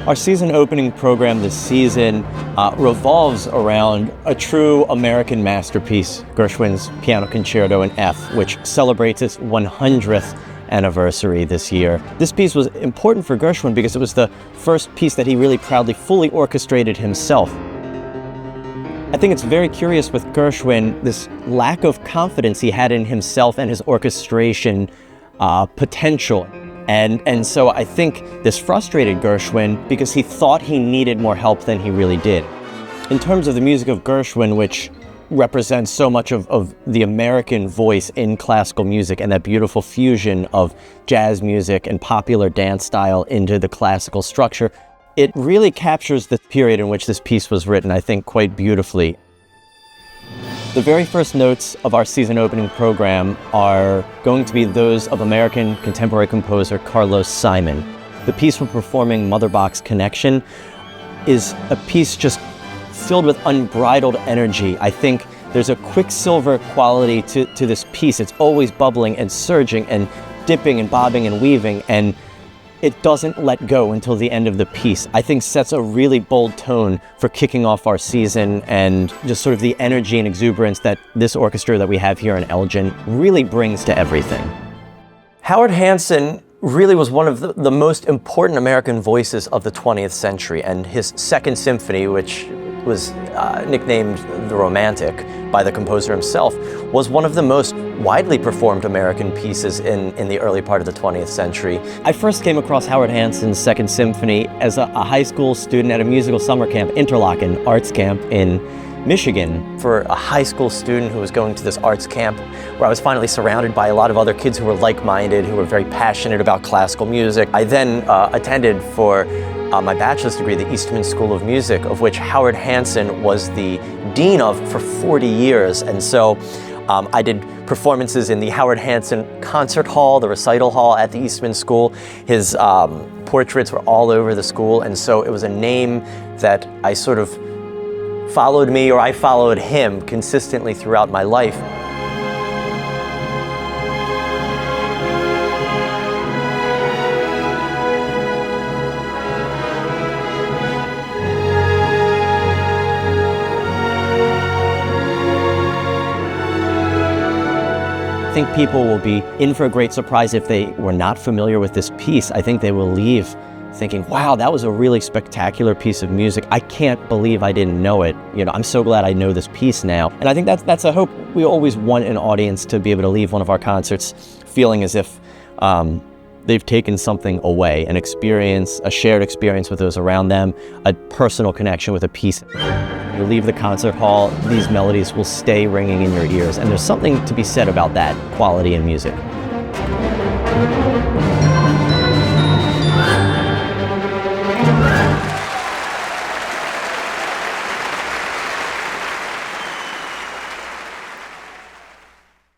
Our season opening program this season revolves around a true American masterpiece, Gershwin's Piano Concerto in F, which celebrates its 100th anniversary this year. This piece was important for Gershwin because it was the first piece that he really proudly fully orchestrated himself. I think it's very curious with Gershwin, this lack of confidence he had in himself and his orchestration potential. And so I think this frustrated Gershwin because he thought he needed more help than he really did. In terms of the music of Gershwin, which represents so much of the American voice in classical music and that beautiful fusion of jazz music and popular dance style into the classical structure, it really captures the period in which this piece was written, I think, quite beautifully. The very first notes of our season opening program are going to be those of American contemporary composer Carlos Simon. The piece we're performing, Mother Box Connection, is a piece just filled with unbridled energy. I think there's a quicksilver quality to this piece. It's always bubbling and surging and dipping and bobbing and weaving, and it doesn't let go until the end of the piece. I think sets a really bold tone for kicking off our season, and just sort of the energy and exuberance that this orchestra that we have here in Elgin really brings to everything. Howard Hanson really was one of the most important American voices of the 20th century, and his Second Symphony, which was nicknamed the Romantic by the composer himself, was one of the most widely performed American pieces in the early part of the 20th century. I first came across Howard Hanson's Second Symphony as a high school student at a musical summer camp, Interlochen Arts Camp in Michigan. For a high school student who was going to this arts camp, where I was finally surrounded by a lot of other kids who were like-minded, who were very passionate about classical music, I then attended for my bachelor's degree, the Eastman School of Music, of which Howard Hanson was the dean of for 40 years. And so I did performances in the Howard Hanson Concert Hall, the recital hall at the Eastman School. His portraits were all over the school, and so it was a name that I sort of followed me, or I followed him consistently throughout my life. I think people will be in for a great surprise if they were not familiar with this piece. I think they will leave thinking, wow, that was a really spectacular piece of music. I can't believe I didn't know it. You know, I'm so glad I know this piece now. And I think that's a hope. We always want an audience to be able to leave one of our concerts feeling as if they've taken something away, an experience, a shared experience with those around them, a personal connection with a piece. You leave the concert hall, these melodies will stay ringing in your ears, and there's something to be said about that quality in music.